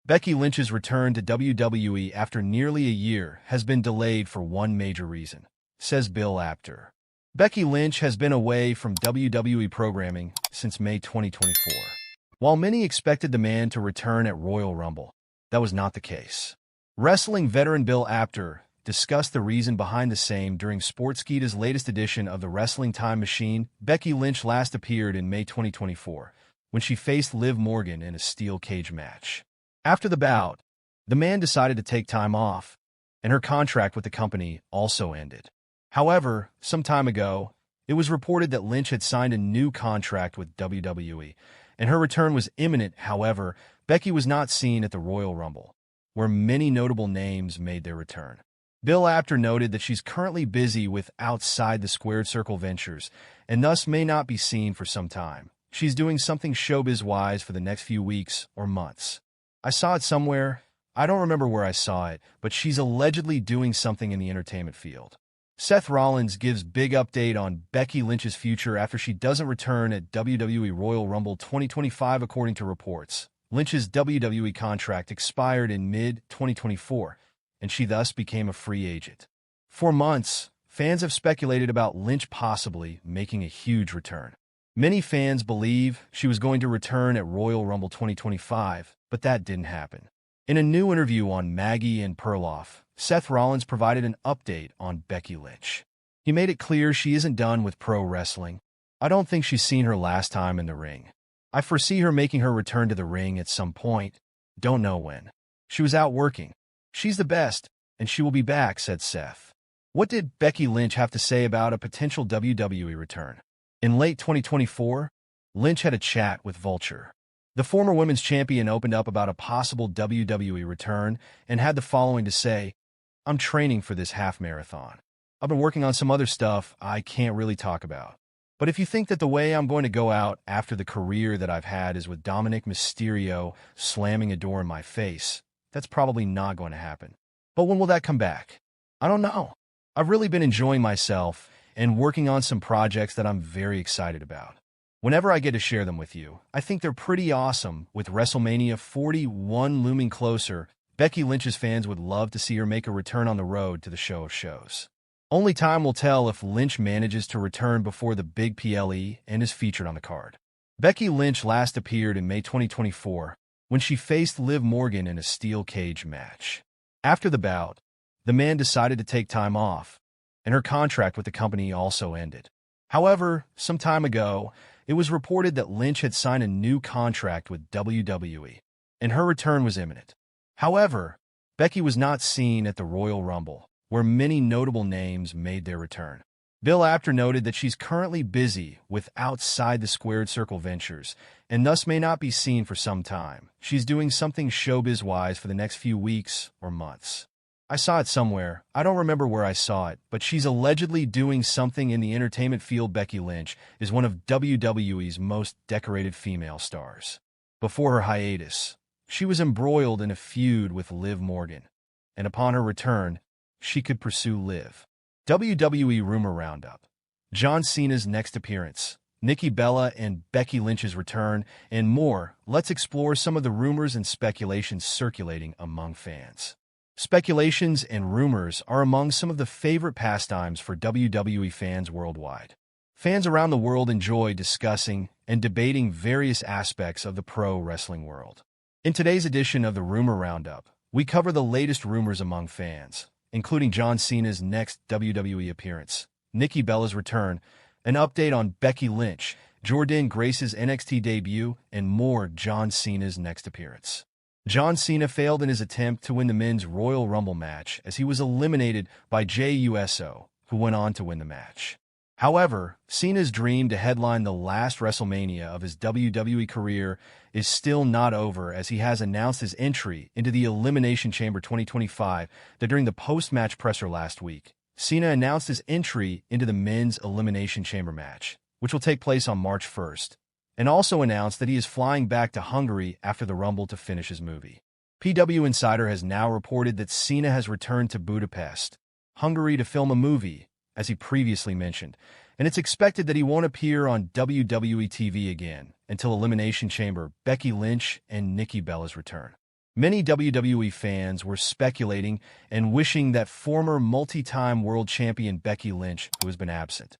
BecKY Lynch's return to WWE after nearly a year has been delayed for one major reason, says Appter. BecKY Lynch has been away from WWE programming since May 2024. While many expected the man to return at Royal Rumble, that was not the case. Wrestling veteran Appter discussed the reason behind the same during Sportskeeda's latest edition of the Wrestling Time Machine. BecKY Lynch last appeared in May 2024 when she faced Lev Morgan in a steel cage match. After the bout, the man decided to take time off, and her contract with the company also ended. However, some time ago, it was reported that Lynch had signed a new contract with WWE, and her return was imminent. However, BecKY was not seen at the Royal Rumble, where many notable names made their return. Appter noted that she's currently busy with outside the squared circle ventures, and thus may not be seen for some time. She's doing something showbiz-wise for the next few weeks or months. I saw it somewhere. I don't remember where I saw it, but she's allegedly doing something in the entertainment field. Seth Rollins gives big update on BecKY Lynch's future after she doesn't return at WWE Royal Rumble 2025 according to reports. Lynch's WWE contract expired in mid-2024, and she thus became a free agent. For months, fans have speculated about Lynch possibly making a huge return. Many fans believe she was going to return at Royal Rumble 2025, but that didn't happen. In a new interview on Maggie and Perloff, Seth Rollins provided an update on BecKY Lynch. He made it clear she isn't done with pro wrestling. I don't think she's seen her last time in the ring. I foresee her making her return to the ring at some point. Don't know when. She was out working. She's the best, and she will be back, said Seth. What did BecKY Lynch have to say about a potential WWE return? In late 2024, Lynch had a chat with Vulture. The former women's champion opened up about a possible WWE return and had the following to say: "I'm training for this half marathon. I've been working on some other stuff I can't really talk about. But if you think that the way I'm going to go out after the career that I've had is with Dominic Mysterio slamming a door in my face, that's probably not going to happen. But when will that come back? I don't know. I've really been enjoying myself and working on some projects that I'm very excited about. Whenever I get to share them with you, I think they're pretty awesome. With Wrestlemania 41 looming closer, BecKY Lynch's fans would love to see her make a return on the road to the show of shows. Only time will tell if Lynch manages to return before the big PLE and is featured on the card." BecKY Lynch last appeared in May 2024 when she faced Lev Morgan in a steel cage match. After the bout, the man decided to take time off, and her contract with the company also ended. However, some time ago, it was reported that Lynch had signed a new contract with WWE, and her return was imminent. However, BecKY was not seen at the Royal Rumble, where many notable names made their return. Appter noted that she's currently busy with outside the squared circle ventures, and thus may not be seen for some time. She's doing something showbiz-wise for the next few weeks or months. I saw it somewhere. I don't remember where I saw it, but she's allegedly doing something in the entertainment field. BecKY Lynch is one of WWE's most decorated female stars. Before her hiatus, she was embroiled in a feud with Lev Morgan, and upon her return, she could pursue Liv. WWE Rumor Roundup. John Cena's next appearance, Nikki Bella and BecKY Lynch's return, and more. Let's explore some of the rumors and speculations circulating among fans. Speculations and rumors are among some of the favorite pastimes for WWE fans worldwide. Fans around the world enjoy discussing and debating various aspects of the pro wrestling world. In today's edition of the Rumor Roundup, we cover the latest rumors among fans, including John Cena's next WWE appearance, Nikki Bella's return, an update on BecKY Lynch, Jordynne Grace's NXT debut, and more. John Cena's next appearance. John Cena failed in his attempt to win the men's Royal Rumble match as he was eliminated by Jey Uso, who went on to win the match. However, Cena's dream to headline the last Wrestlemania of his WWE career is still not over, as he has announced his entry into the Elimination Chamber 2025. That during the post-match presser last week, Cena announced his entry into the men's Elimination Chamber match, which will take place on March 1st, and also announced that he is flying back to Hungary after the Rumble to finish his movie. PW Insider has now reported that Cena has returned to Budapest, Hungary to film a movie, as he previously mentioned, and it's expected that he won't appear on WWE TV again until Elimination Chamber, BecKY Lynch and Nikki Bella's return. Many WWE fans were speculating and wishing that former multi-time world champion BecKY Lynch, who has been absent.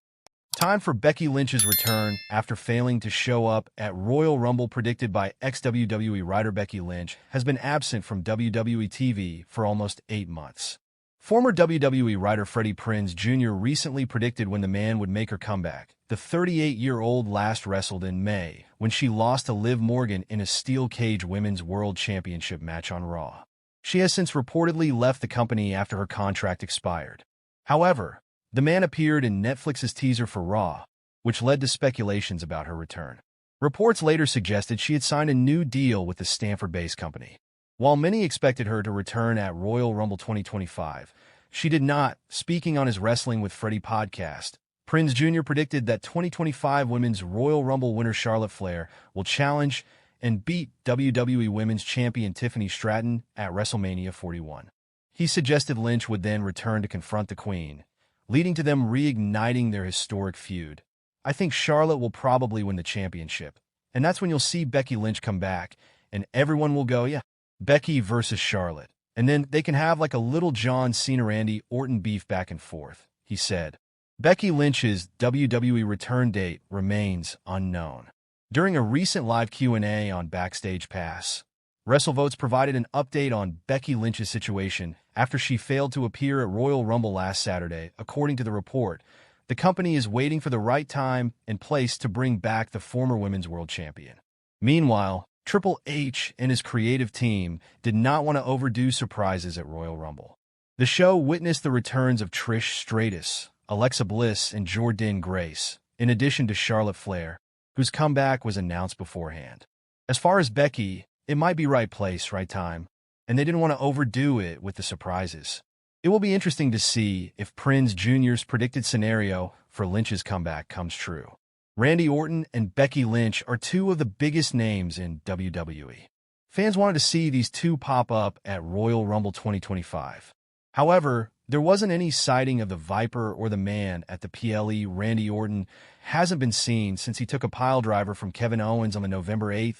Time for BecKY Lynch's return after failing to show up at Royal Rumble predicted by ex-WWE writer BecKY Lynch has been absent from WWE TV for almost 8 months. Former WWE writer Freddie Prinze Jr. recently predicted when the man would make her comeback. The 38-year-old last wrestled in May when she lost to Lev Morgan in a steel cage women's world championship match on Raw. She has since reportedly left the company after her contract expired. However, the man appeared in Netflix's teaser for Raw, which led to speculations about her return. Reports later suggested she had signed a new deal with the Stanford-based company. While many expected her to return at Royal Rumble 2025, she did not. Speaking on his Wrestling with Freddie podcast, Prinze Jr. predicted that 2025 Women's Royal Rumble winner Charlotte Flair will challenge and beat WWE Women's Champion Tiffany Stratton at WrestleMania 41. He suggested Lynch would then return to confront the Queen, leading to them reigniting their historic feud. I think Charlotte will probably win the championship, and that's when you'll see BecKY Lynch come back, and everyone will go, yeah, BecKY versus Charlotte. And then they can have like a little John Cena Randy Orton beef back and forth, he said. BecKY Lynch's WWE return date remains unknown. During a recent live Q&A on Backstage Pass, WrestleVotes provided an update on BecKY Lynch's situation after she failed to appear at Royal Rumble last Saturday. According to the report, the company is waiting for the right time and place to bring back the former women's world champion. Meanwhile, Triple H and his creative team did not want to overdo surprises at Royal Rumble. The show witnessed the returns of Trish Stratus, Alexa Bliss, and Jordynne Grace, in addition to Charlotte Flair, whose comeback was announced beforehand. As far as BecKY, it might be right place, right time, and they didn't want to overdo it with the surprises. It will be interesting to see if Prinze Jr.'s predicted scenario for Lynch's comeback comes true. Randy Orton and BecKY Lynch are two of the biggest names in WWE. Fans wanted to see these two pop up at Royal Rumble 2025. However, there wasn't any sighting of the Viper or the Man at the PLE. Randy Orton hasn't been seen since he took a piledriver from Kevin Owens on the November 8,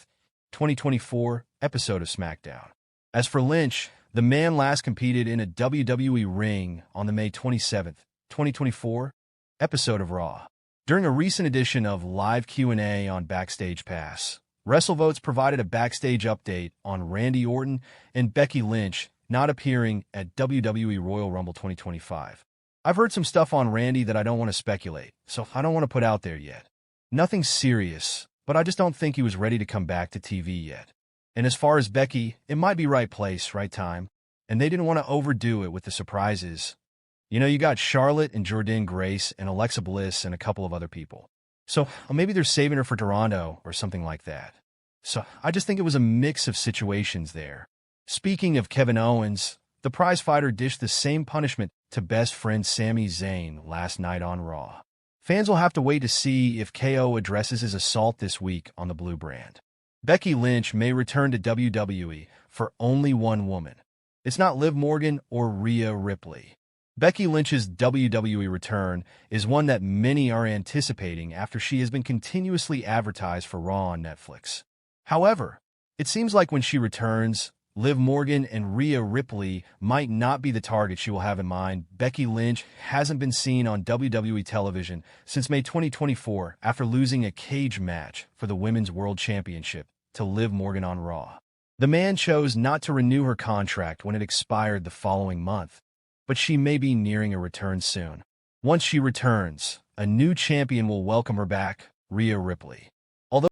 2024 episode of SmackDown. As for Lynch, the man last competed in a WWE ring on the May 27, 2024 episode of Raw. During a recent edition of Live Q&A on Backstage Pass, WrestleVotes provided a backstage update on Randy Orton and BecKY Lynch not appearing at WWE Royal Rumble 2025. I've heard some stuff on Randy that I don't want to speculate, so I don't want to put out there yet. Nothing serious, but I just don't think he was ready to come back to TV yet. And as far as BecKY, it might be right place, right time, and they didn't want to overdo it with the surprises. You know, you got Charlotte and Jordynne Grace and Alexa Bliss and a couple of other people. So maybe they're saving her for Toronto or something like that. So I just think it was a mix of situations there. Speaking of Kevin Owens, the prizefighter dished the same punishment to best friend Sami Zayn last night on Raw. Fans will have to wait to see if KO addresses his assault this week on the Blue brand. BecKY Lynch may return to WWE for only one woman. It's not Lev Morgan or Rhea Ripley. BecKY Lynch's WWE return is one that many are anticipating after she has been continuously advertised for Raw on Netflix. However, it seems like when she returns, Lev Morgan and Rhea Ripley might not be the target she will have in mind. BecKY Lynch hasn't been seen on WWE television since May 2024 after losing a cage match for the Women's World Championship to Lev Morgan on Raw. The man chose not to renew her contract when it expired the following month, but she may be nearing a return soon. Once she returns, a new champion will welcome her back, Rhea Ripley.